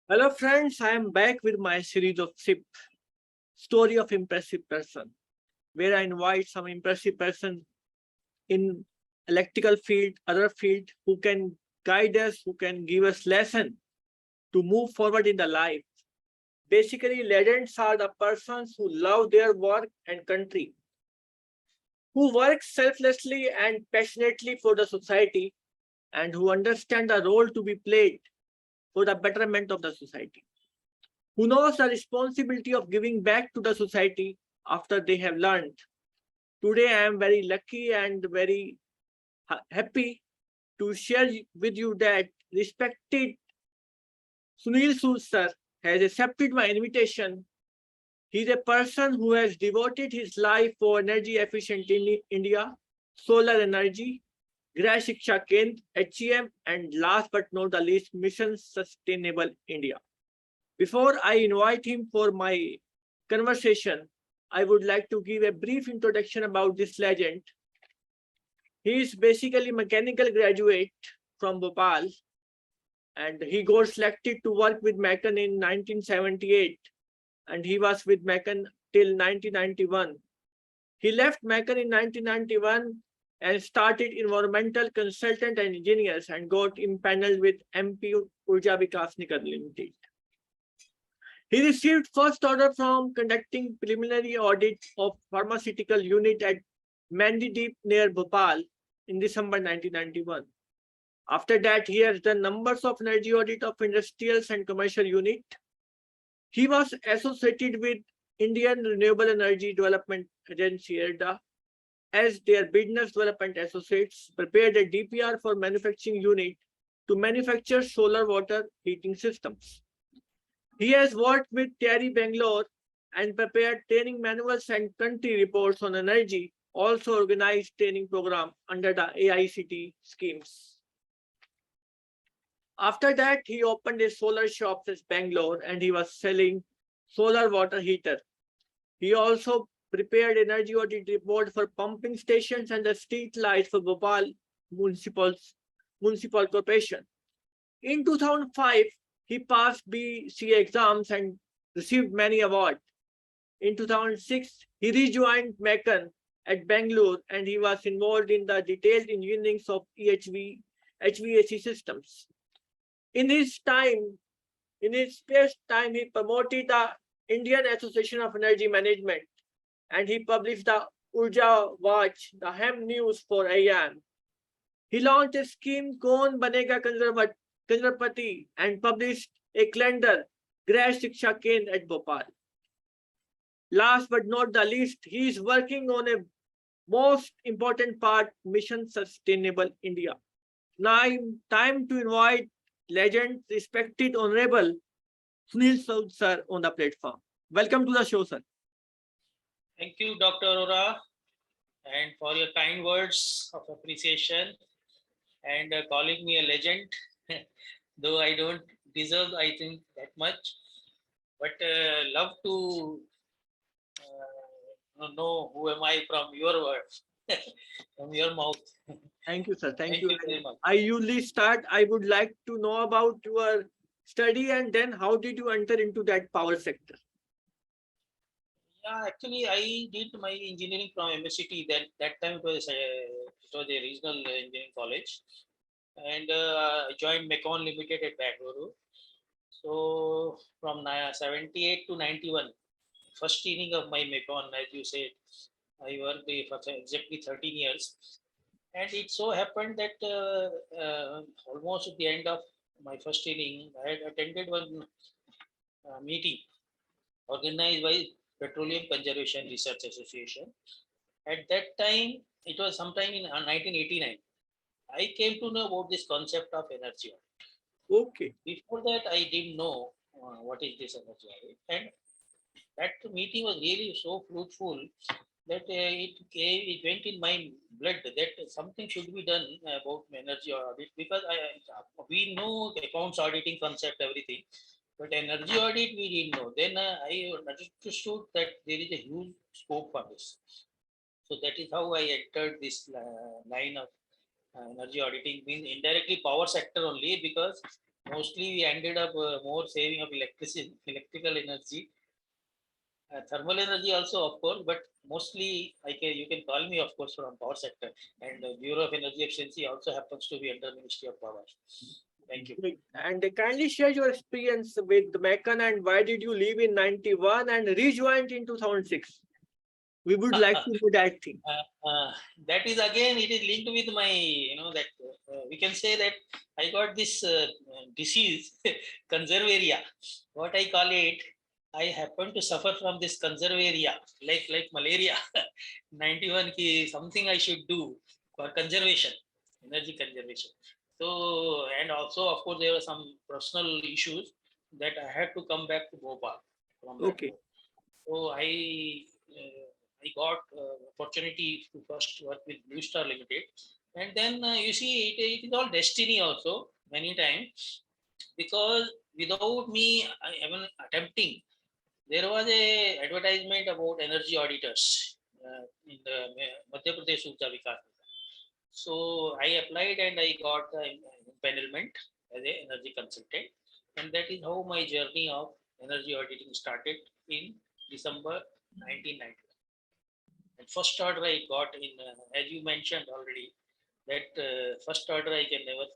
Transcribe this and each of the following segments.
Hello friends, I am back with my series of SIP, Story of Impressive Person, where I invite some impressive person in electrical field, other field, who can guide us, who can give us lesson to move forward in the life. Basically, legends are the persons who love their work and country, who work selflessly and passionately for the society, and who understand the role to be played for the betterment of the society, who knows the responsibility of giving back to the society after they have learned. Today, I am very lucky and very happy to share with you that respected Sunil Sood sir has accepted my invitation. He is a person who has devoted his life for energy efficient in India, solar energy, Grah Shiksha Kendra, HEM, and last but not the least, Mission Sustainable India. Before I invite him for my conversation, I would like to give a brief introduction about this legend. He is basically mechanical graduate from Bhopal, and he got selected to work with Meccan in 1978, and he was with Meccan till 1991. He left Meccan in 1991 and started environmental consultant and engineers and got impaneled with MP Urja Vikas Nigam Limited. He received first order from conducting preliminary audit of pharmaceutical unit at Mandideep near Bhopal in December 1991. After that, he has done numbers of energy audit of industrials and commercial unit. He was associated with Indian Renewable Energy Development Agency (IRDA) as their business development associates, prepared a DPR for manufacturing unit to manufacture solar water heating systems. He has worked with Terry Bangalore and prepared training manuals and country reports on energy, also organized training program under the AICT schemes. After that, he opened a solar shop in Bangalore and he was selling solar water heater. He also prepared energy audit report for pumping stations and the street lights for Bhopal Municipal Corporation. In 2005, he passed BCA exams and received many awards. In 2006, he rejoined Meccan at Bangalore and he was involved in the detailed engineering of HVAC systems. In his spare time, he promoted the Indian Association of Energy Management and he published the Urja Watch, the Hem News for IAM. He launched a scheme Kaun Banega Kanjarpati and published a calendar, Grah Shiksha Kendra at Bhopal. Last but not the least, he is working on a most important part, Mission Sustainable India. Now, time to invite legend, respected Honorable Sunil Sood sir on the platform. Welcome to the show, sir. Thank you, Dr. Arora, and for your kind words of appreciation and calling me a legend, though I don't deserve, I think, that much, but love to know who am I from your words, from your mouth. Thank you, sir. Thank Thank you. you very much. I usually start, I would like to know about your study and then how did you enter into that power sector? Yeah, actually, I did my engineering from MSCT. That time it was a regional engineering college, and I joined Mecon Limited at Bangalore. So from 78 to 91, first inning of my Mecon, as you said, I worked for exactly 13 years. And it so happened that almost at the end of my first inning, I had attended one meeting organized by Petroleum Conservation Research Association. At that time, it was sometime in 1989. I came to know about this concept of energy audit. Okay. Before that, I didn't know what is this energy audit. And that meeting was really so fruitful that it went in my blood that something should be done about energy audit, because we know accounts auditing concept, everything, but energy audit we didn't know. Then I understood that there is a huge scope for this. So that is how I entered this line of energy auditing means indirectly power sector only, because mostly we ended up more saving of electrical energy, thermal energy also of course, but mostly you can call me of course from power sector, and Bureau of Energy Efficiency also happens to be under Ministry of Power. Thank you. Great. And kindly share your experience with Meccan and why did you leave in 91 and rejoined in 2006? We would like to know that thing. That is again, it is linked with my, that we can say that I got this disease, conservaria, what I call it. I happen to suffer from this conservaria, like malaria. 91 ki something I should do for conservation, energy conservation. So, and also of course there were some personal issues that I had to come back to Bhopal from that. Okay. So I got opportunity to first work with Blue Star Limited, and then you see it is all destiny also many times, because without me even attempting, there was a advertisement about energy auditors in the Madhya Pradesh Urja Vikas. So I applied and I got the empanelment as an energy consultant, and that is how my journey of energy auditing started in December 1990. And first order I got in, as you mentioned already, that first order I can never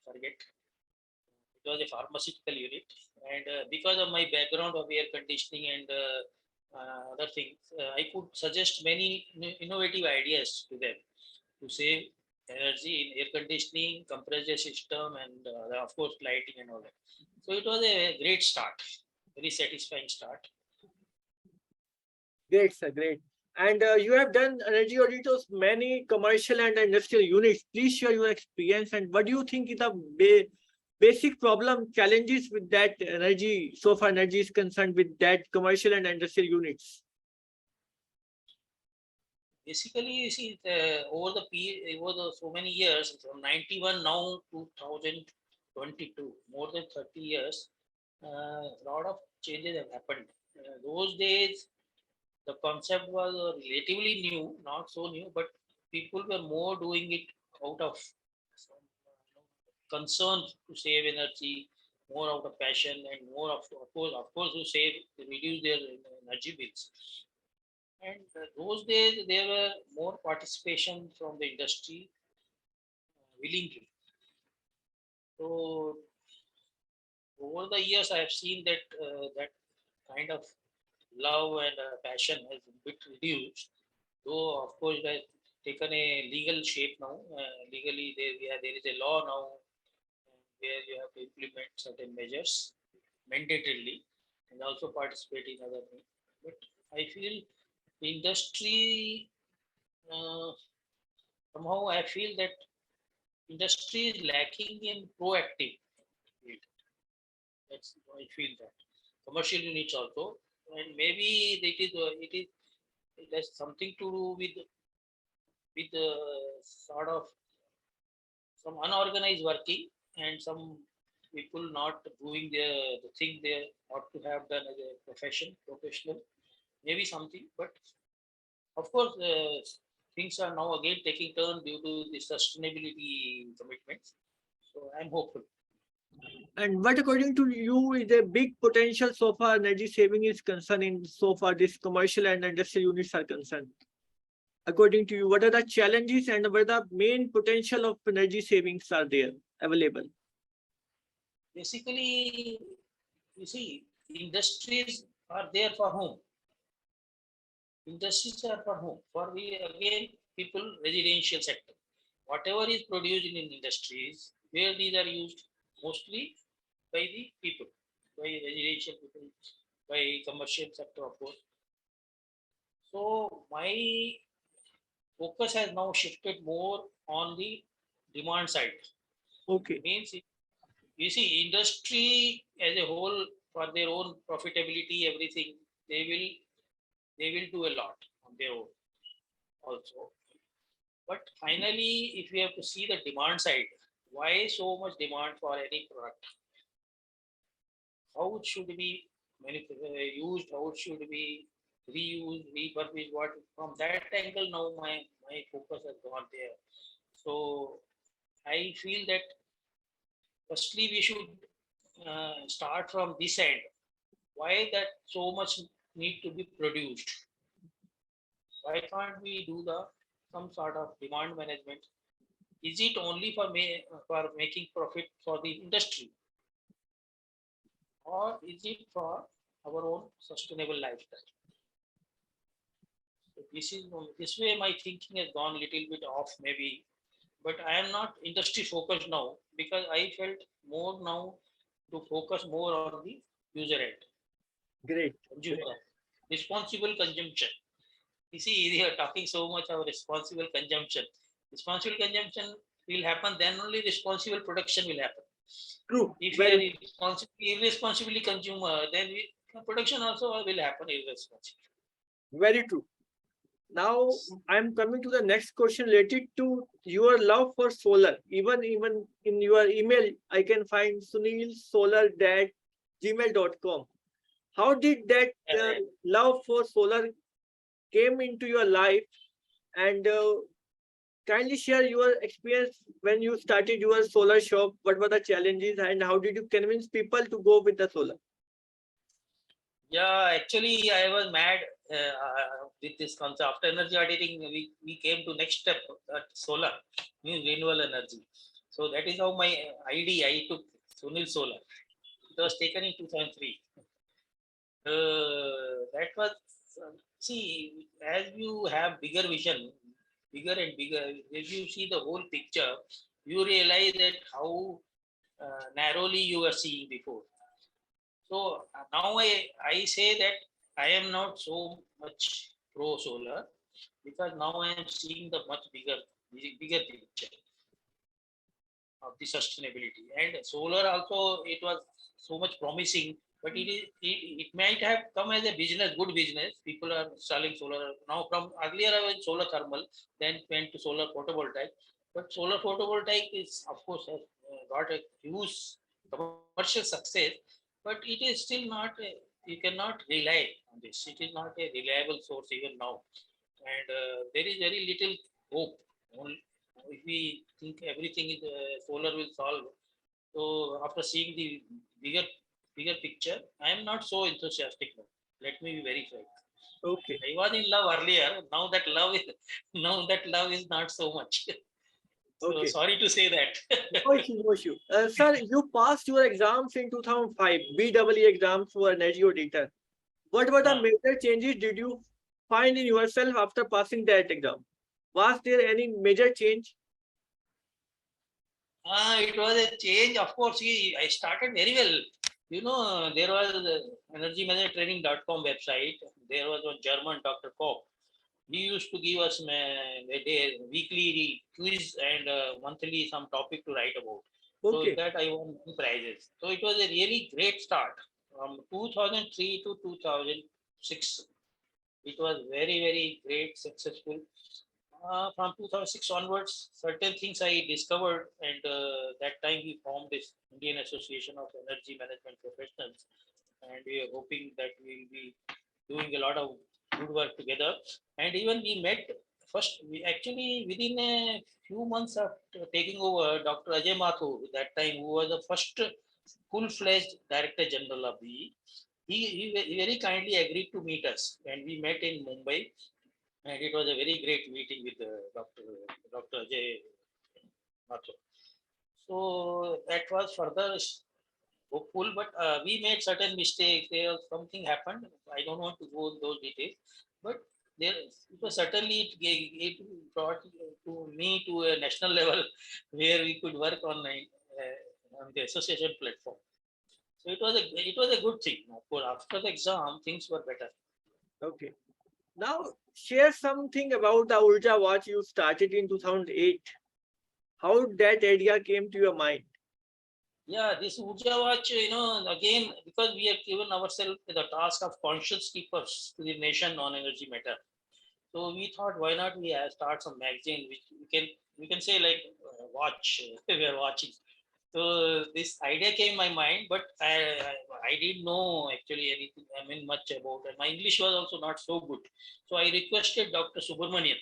forget. It was a pharmaceutical unit, and because of my background of air conditioning and other things, I could suggest many innovative ideas to them to save energy in air conditioning, compressor system, and of course lighting and all that. So it was a great start, very satisfying start. Great, sir. Great. And you have done energy audit of many commercial and industrial units. Please share your experience and what do you think is the basic problem challenges with that energy, so far energy is concerned with that commercial and industrial units? Basically, you see, over the period, over the so many years, from 91 now to 2022, more than 30 years, a lot of changes have happened. Those days, the concept was relatively new, not so new, but people were more doing it out of some, concern to save energy, more out of passion, and more of course, to save, to reduce their energy bills. And those days, there were more participation from the industry willingly. So over the years, I have seen that that kind of love and passion has a bit reduced. Though of course, it has taken a legal shape now. Legally, there is a law now where you have to implement certain measures mandatorily and also participate in other things. But I feel the industry, somehow I feel that industry is lacking in proactive. That's I feel that commercial units also, and maybe it has something to do with sort of some unorganized working and some people not doing the thing they ought to have done as a professional, maybe something. But of course, things are now again taking turn due to the sustainability commitments. So I'm hopeful. And what according to you is a big potential so far energy saving is concerned in so far this commercial and industrial units are concerned? According to you, what are the challenges and what are the main potential of energy savings are there available? Basically, you see, industries are there for whom? Industries are for whom? For the again people, residential sector. Whatever is produced in industries, where these are used mostly by the people, by residential people, by commercial sector, of course. So my focus has now shifted more on the demand side. Okay. Means you see, industry as a whole, for their own profitability, everything, they will do a lot on their own also. But finally, if we have to see the demand side, why so much demand for any product? How it should be used, how it should be reused, refurbished, what from that angle now my focus has gone there. So I feel that firstly we should start from this end. Why that so much need to be produced? Why can't we do the some sort of demand management? Is it only for making profit for the industry, or is it for our own sustainable lifestyle? So this way my thinking has gone a little bit off maybe, but I am not industry focused now because I felt more now to focus more on the user end, Great. consumer, responsible consumption. You see, we are talking so much about responsible consumption. Responsible consumption will happen, then only responsible production will happen. True. If we Very, are irresponsibly consumer, then production also will happen irresponsibly. very true. Now I'm coming to the next question related to your love for solar. Even in your email, I can find sunilsolar@gmail.com. How did that love for solar came into your life? And kindly share your experience when you started your solar shop. What were the challenges and how did you convince people to go with the solar? Yeah, actually, I was mad with this concept. After energy auditing, we came to next step, solar, means renewable energy. So that is how my ID I took Sunil Solar. It was taken in 2003. That was see, as you have bigger vision, bigger and bigger, if you see the whole picture, you realize that how narrowly you were seeing before. So now I say that I am not so much pro solar because now I am seeing the much bigger picture of the sustainability. And solar also, it was so much promising, but it might have come as a business, good business. People are selling solar now. From earlier I was solar thermal, then went to solar photovoltaic. But solar photovoltaic is, of course, has got a huge commercial success, but it is still not. You cannot rely on this. It is not a reliable source even now, and there is very little hope. If we think everything is solar will solve. So after seeing the bigger bigger picture, I am not so enthusiastic now. Let me be very frank. Okay. I was in love earlier. Now that love is not so much. So Okay. sorry to say that. No issue, no issue. Sir, you passed your exams in 2005, BEE exams for energy auditor. What were the Ah, major changes did you find in yourself after passing that exam? Was there any major change? it was a change. Of course, I started very well. You know, there was energymanagertraining.com website. There was one German Dr. Koch. He used to give us a day, weekly quiz and monthly some topic to write about. So in Okay. that I won prizes. So it was a really great start from 2003 to 2006. It was very great, successful. From 2006 onwards, certain things I discovered, and that time we formed this Indian Association of Energy Management Professionals, and we are hoping that we will be doing a lot of good work together. And even we met first, we actually within a few months after taking over, Dr. Ajay Mathur, that time, who was the first full-fledged Director General of the, he very kindly agreed to meet us, and we met in Mumbai, and it was a very great meeting with Dr. Ajay Mathur. So that was further hopeful, but we made certain mistakes. There was something happened. I don't want to go in those details, but there it was certainly it brought to me to a national level where we could work on the association platform. So it was a good thing. Of course, after the exam, things were better. Okay. Now share something about the Urja watch you started in 2008. How that idea came to your mind? Yeah, this Urja Watch, again, because we have given ourselves the task of conscious keepers to the nation on energy matter. So we thought, why not we start some magazine which we can say like watch we are watching. So this idea came in my mind, but I didn't know actually anything. I mean much about it. My English was also not so good. So I requested Dr. Subramanian.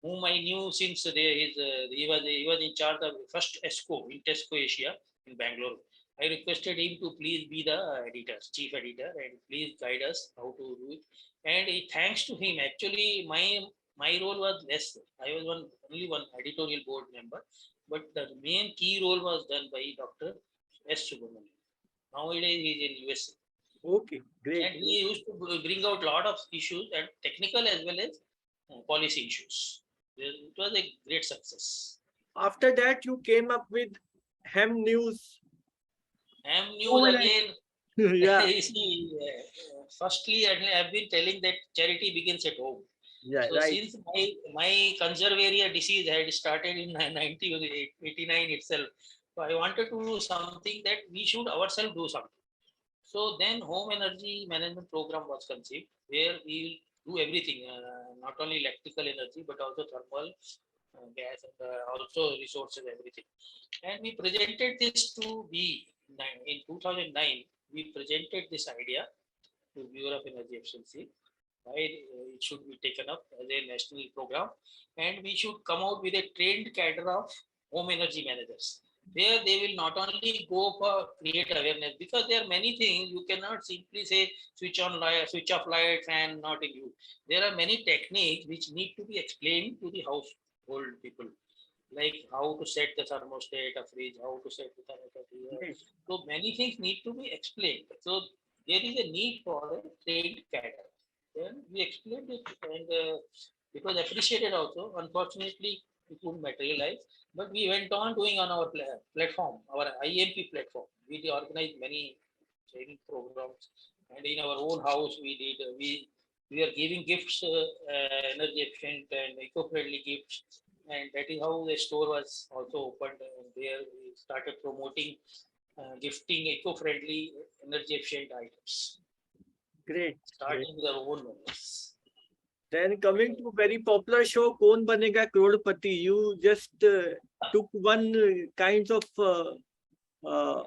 whom I knew since he was in charge of first ESCO in Tesco Asia in Bangalore. I requested him to please be the editor, chief editor, and please guide us how to do it. And thanks to him, actually, my role was less. I was only one editorial board member, but the main key role was done by Dr. S. Subramanian. Nowadays, he is in USA. Okay, great. And he used to bring out a lot of issues, and technical as well as policy issues. It was a great success. After that, you came up with Ham News. Ham News Oh, again. Yeah, You see, firstly, I've been telling that charity begins at home. yeah, So right. since my conservaria disease had started in 1989 itself, so I wanted to do something that we should ourselves do something. So then home energy management program was conceived, where we do everything, not only electrical energy, but also thermal, gas, and also resources, everything. And we presented this to B in 2009. We presented this idea to Bureau of Energy Efficiency, why it should be taken up as a national program, and we should come out with a trained cadre of home energy managers, where they will not only go for create awareness, because there are many things you cannot simply say switch on light, switch off lights and not in use. There are many techniques which need to be explained to the household people, like how to set the thermostat, a fridge, how to set the thermostat. Great. So many things need to be explained. So there is a need for a trained cadre. Then we explained it, and it was appreciated also. Unfortunately, it couldn't materialize, but we went on doing on our platform, our IMP platform. We organized many training programs, and in our own house we did. We are giving gifts, energy efficient and eco-friendly gifts, and that is how the store was also opened. And there we started promoting gifting eco-friendly, energy efficient items, Great. Great. starting with our own members. Then coming to very popular show, Kaun Banega Crorepati, you just took one kind of uh,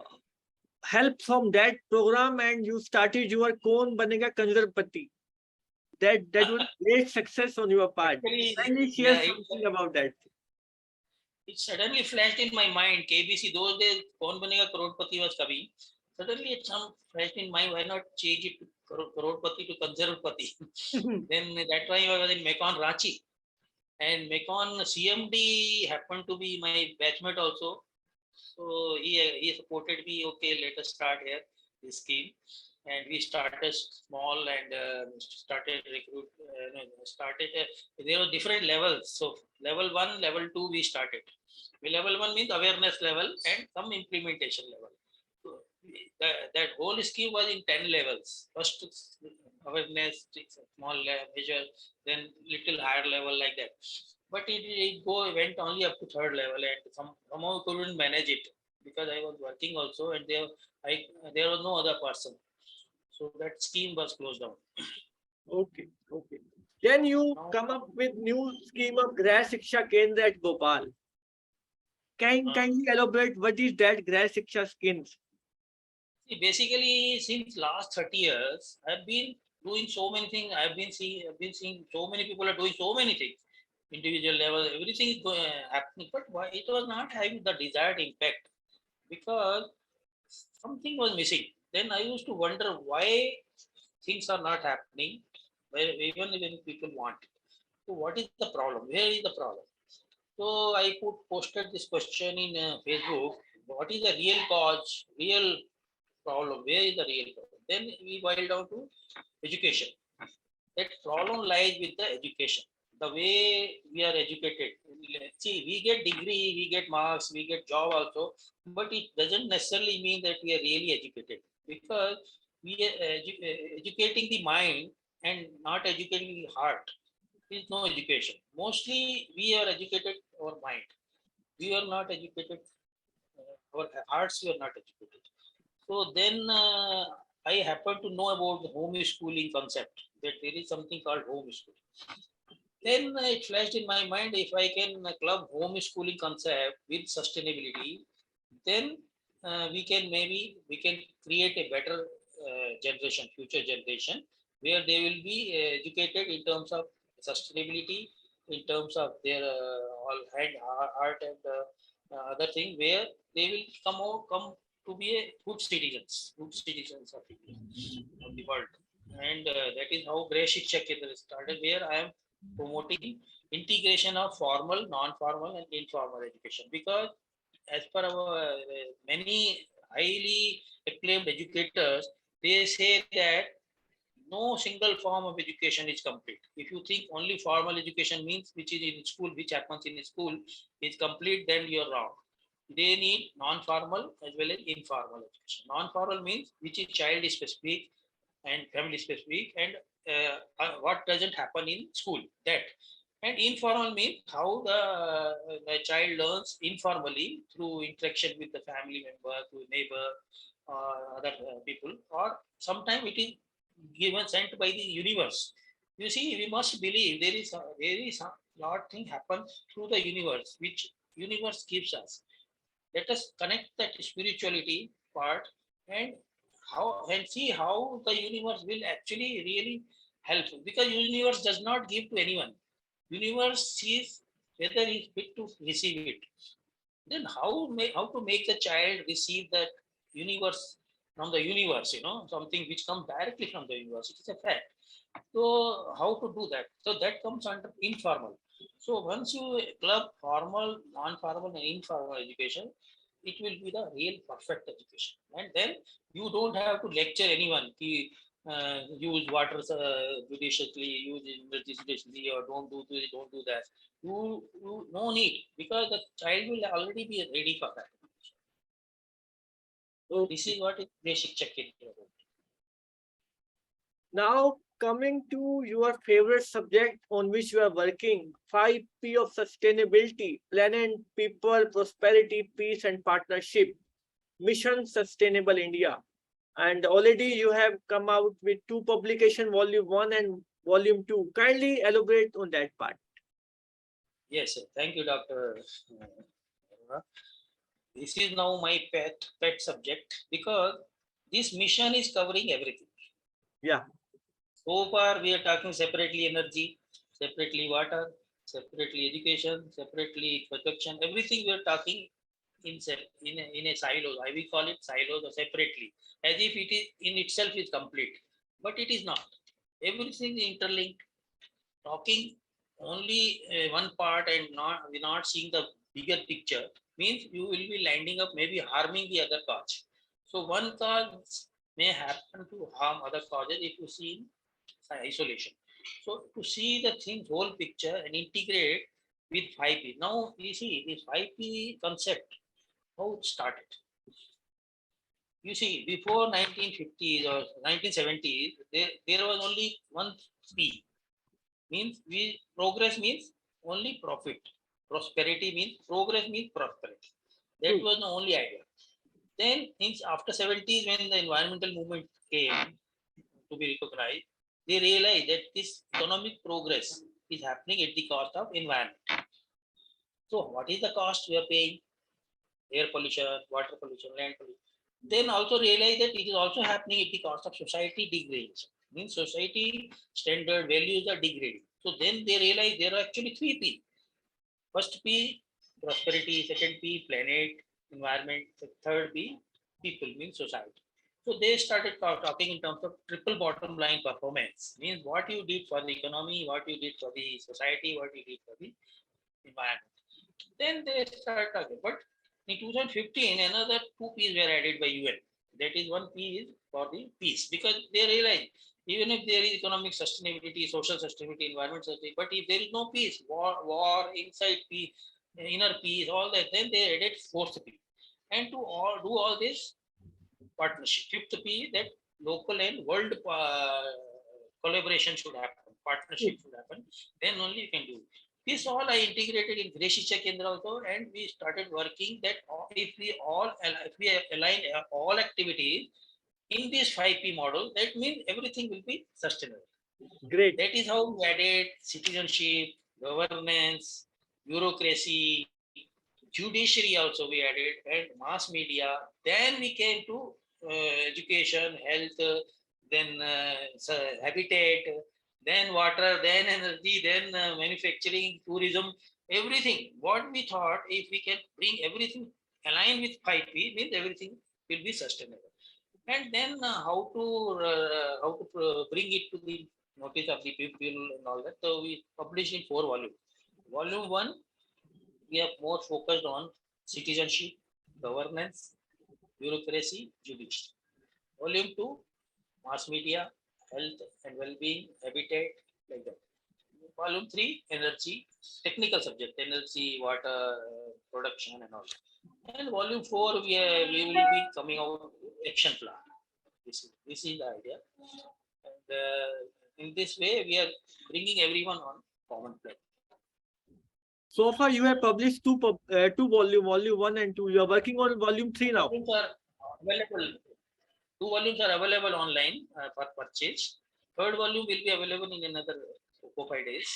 help from that program and you started your Kaun Banega Kanjarpati. That was great success on your part. Actually, Kindly share yeah, something about that. it suddenly flashed in my mind. KBC, those days, Kaun Banega Crorepati was coming. Suddenly, it some flashed in mind. Why not change it to Crorepati to Kanjarpati? Then that time I was in Mekon Ranchi, and Mekon CMD happened to be my batchmate also. So he supported me. Okay, let us start here this scheme, and we started small and started recruit. No, started. There were different levels. So level 1, level 2, we started. Level 1 means awareness level and some implementation level. So that whole scheme was in 10 levels. First awareness, small measure, then little higher level like that. But it went only up to third level, and somehow couldn't manage it because I was working also, and there was no other person. So that scheme was closed down. Okay, okay. Then you Now, come up with new scheme of Grah Shiksha Kendra at Bhopal. Can you elaborate what is that Grah Shiksha schemes? basically, since last 30 years, I've been doing so many things. I've been seeing so many people are doing so many things, individual level, everything is happening, but why it was not having the desired impact, because something was missing. Then I used to wonder why things are not happening, even when people want it. So what is the problem? Where is the problem? So I posted this question in Facebook. What is the real cause, real problem? Where is the real problem? Then we boil down to education. That problem lies with the education. The way we are educated. See, we get degree, we get marks, we get job also, but it doesn't necessarily mean that we are really educated, because we are educating the mind and not educating the heart. There is no education. Mostly we are educated our mind. We are not educated, our hearts were not educated. So then I happened to know about the homeschooling concept, that there is something called homeschooling. Then it flashed in my mind, if I can club homeschooling concept with sustainability, then we can create a better generation, future generation, where they will be educated in terms of sustainability in terms of their all hand art and other thing, where they will come to be a good citizens of India, of the world. And that is how Grace Shiksha Kendra started, where I am promoting integration of formal, non-formal, and informal education. Because as per our many highly acclaimed educators, they say that no single form of education is complete. If you think only formal education means which is in school, which happens in school, is complete, then you're wrong. They need non-formal as well as informal education. Non-formal means which is child specific and family specific, and what doesn't happen in school, that. And informal means how the child learns informally through interaction with the family member, through neighbor, or other people, or sometimes it is given sent by the universe. You see, we must believe there is a lot thing happens through the universe, which universe gives us. Let us connect that spirituality part, and how and see how the universe will actually really help, because universe does not give to anyone. Universe sees whether he is fit to receive it. Then how to make the child receive that universe from the universe, something which comes directly from the universe. It is a fact. So how to do that? So that comes under informal. So once you club formal, non-formal, and informal education, it will be the real perfect education. And then you don't have to lecture anyone. Use water judiciously, use energy judiciously, or don't do this, don't do that. You no need, because the child will already be ready for that. So this is what is basic check-in about. Now, coming to your favorite subject on which you are working, 5P of sustainability, planet, people, prosperity, peace, and partnership, Mission Sustainable India. And already you have come out with two publication, volume 1 and volume 2. Kindly elaborate on that part. Yes, sir. Thank you, Dr. Arora. This is now my pet subject, because this mission is covering everything. Yeah. So far, we are talking separately energy, separately water, separately education, separately protection. Everything we are talking in a silos. I will call it silos or separately, as if it is in itself is complete, but it is not. Everything is interlinked. Talking only one part and not seeing the bigger picture means you will be landing up maybe harming the other cause. So one cause may happen to harm other causes if you see in isolation. So to see the things whole picture and integrate with 5P. Now you see this 5P concept, how it started. You see, before 1950s or 1970s, there was only one P. Means progress means only profit. Prosperity means progress means prosperity. That was the only idea. Then after 70s, when the environmental movement came to be recognized, they realized that this economic progress is happening at the cost of environment. So what is the cost we are paying? Air pollution, water pollution, land pollution. Then also realize that it is also happening at the cost of society degradation. Means society standard values are degrading. So then they realize there are actually 3P. First P, prosperity. Second P, planet, environment. Third P, people, means society. So they started talking in terms of triple bottom line performance. Means what you did for the economy, what you did for the society, what you did for the environment. Then they started talking. But in 2015, another two P's were added by UN. That is, one P is for the peace, because they realize even if there is economic sustainability, social sustainability, environment sustainability, but if there is no peace, war inside peace, inner peace, all that, then they added fourth P. And to do all this, partnership. Fifth P, that local and world collaboration should happen, partnership should happen. Then only you can do it. This all I integrated in Grace Shiksha Kendra also, and we started working that if we align all activities in this 5P model, that means everything will be sustainable. Great. That is how we added citizenship, governance, bureaucracy, judiciary also we added, and mass media. Then we came to education, health, then habitat, then water, then energy, then manufacturing, tourism, everything. What we thought, if we can bring everything aligned with 5P, means everything will be sustainable. And then how to bring it to the notice of the people and all that. So we published in 4 volumes. Volume one, we are more focused on citizenship, governance, bureaucracy, judiciary. Volume two, mass media, health and well-being, habitat, like that. Volume three, energy, technical subject, energy, water, production, and all. And volume four, we will be coming out with action plan. This is the idea. And in this way, we are bringing everyone on common platform. So far, you have published two volume 1 and 2. You are working on volume 3 now. Volumes are available. 2 volumes are available online for purchase. Third volume will be available in another 4-5 days.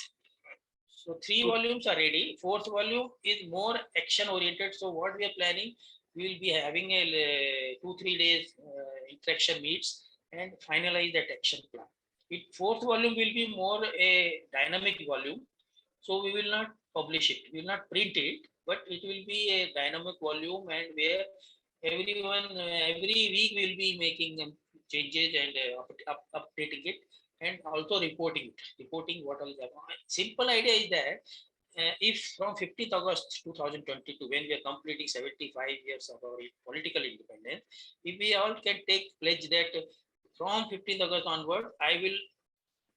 So 3 volumes are ready. Fourth volume is more action oriented. So what we are planning, we will be having a 2-3 days interaction meets and finalize that action plan. Fourth volume will be more a dynamic volume. So we will not publish it, we will not print it, but it will be a dynamic volume, and where everyone every week will be making changes and updating it, and also reporting what all is happening. Simple idea is that if from 15th August 2022, when we are completing 75 years of our political independence, if we all can take pledge that from 15th August onward, I will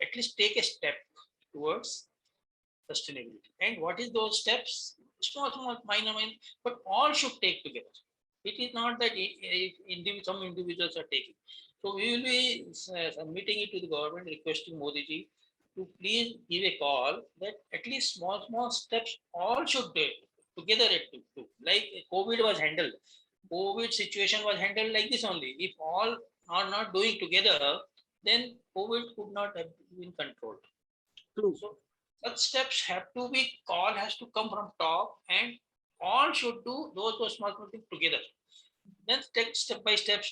at least take a step towards sustainability. And what is those steps? Small, minor, but all should take together. It is not that some individuals are taking. So we will be submitting it to the government, requesting Modi ji to please give a call that at least small steps all should take together. Like COVID was handled. COVID situation was handled like this only. If all are not doing together, then COVID could not have been controlled. True. So such steps have to be, call has to come from top, and all should do those small things together. Then step by step,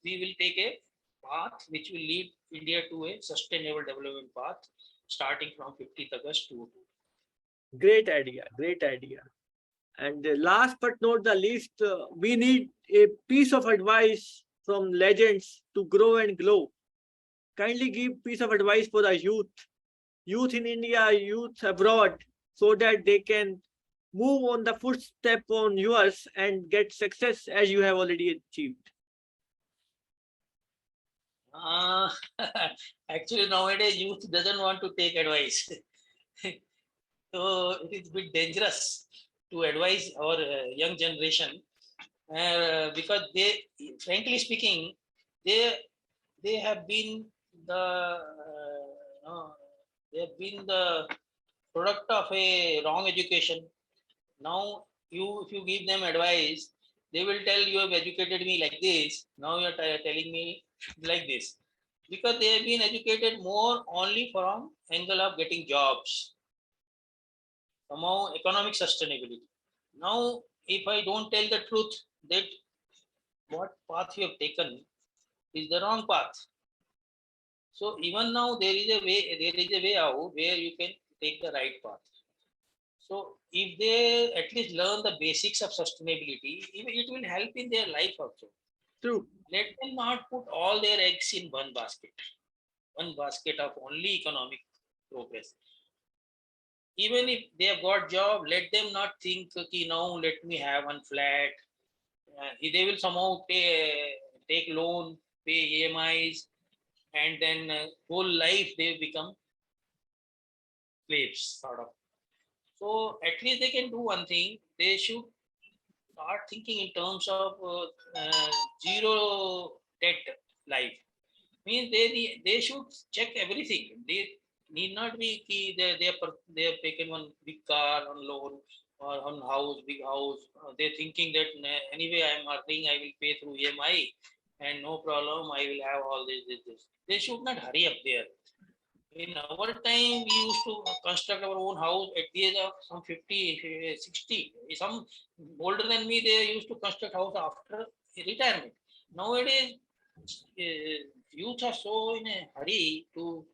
we will take a path which will lead India to a sustainable development path starting from 15th August to. Great idea, great idea. And last but not the least, we need a piece of advice from legends to grow and glow. Kindly give piece of advice for the youth in India, youth abroad, so that they can move on the footstep on yours and get success as you have already achieved. Actually, nowadays youth doesn't want to take advice. So it is a bit dangerous to advise our young generation because they, frankly speaking, they have been the product of a wrong education. Now if you give them advice, they will tell you have educated me like this. Now you are telling me like this, because they have been educated more only from angle of getting jobs, somehow economic sustainability. Now, if I don't tell the truth that what path you have taken is the wrong path. So even now there is a way out where you can take the right path. So if they at least learn the basics of sustainability, it will help in their life also. True. Let them not put all their eggs in one basket of only economic progress. Even if they have got job, let them not think, okay, now let me have one flat. They will somehow take loan, pay EMIs, and then whole life they become slaves, sort of. So at least they can do one thing. They should start thinking in terms of zero debt life. Means they should check everything. They need not be key. They have taken one big car on loan or on house, big house. They're thinking that anyway I am earning, I will pay through EMI, and no problem, I will have all this. They should not hurry up there. In our time, we used to construct our own house at the age of some 50, 60. Some older than me, they used to construct house after retirement. Nowadays, youth are so in a hurry to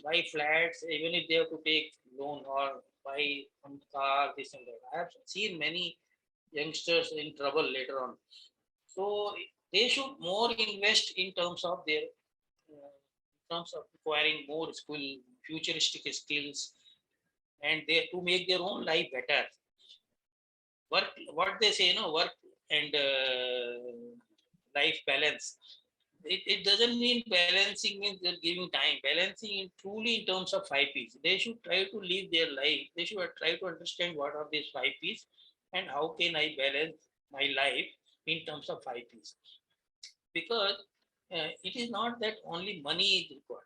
buy flats, even if they have to take loan or buy some car, this and that. I have seen many youngsters in trouble later on. So they should more invest in terms of their in terms of acquiring more skill, futuristic skills, and they to make their own life better. Work, what they say, work and life balance. It doesn't mean balancing means they're giving time. Balancing in truly in terms of 5 Ps. They should try to live their life. They should try to understand what are these 5 Ps and how can I balance my life in terms of 5 Ps. Because it is not that only money is required.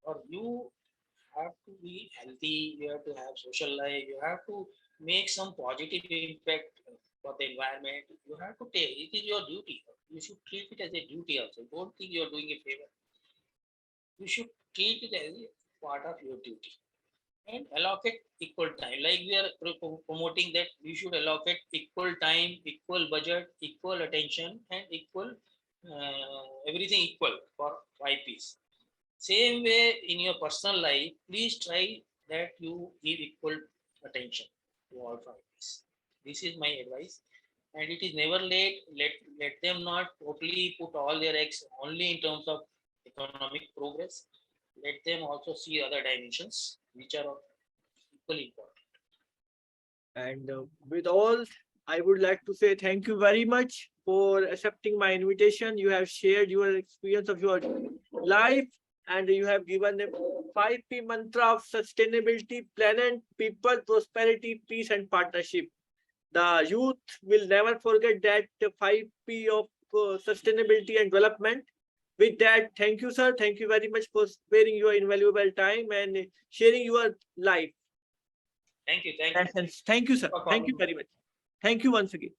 Or you have to be healthy, you have to have social life, you have to make some positive impact for the environment. You have to take it is your duty. You should treat it as a duty also. Don't think you're doing a favor. You should treat it as a part of your duty and allocate equal time. Like we are promoting that we should allocate equal time, equal budget, equal attention, and equal everything equal for 5 Ps. Same way in your personal life, please try that you give equal attention to all 5 Ps. This is my advice. And it is never late. Let them not totally put all their eggs only in terms of economic progress. Let them also see other dimensions which are equally important. And with all, I would like to say thank you very much for accepting my invitation. You have shared your experience of your life, and you have given a 5P mantra of sustainability, planet, people, prosperity, peace, and partnership. The youth will never forget that 5P of sustainability and development. With that, thank you, sir. Thank you very much for sparing your invaluable time and sharing your life. Thank you. Thank you. Thank you, sir. For Thank you calling. very much. Thank you once again.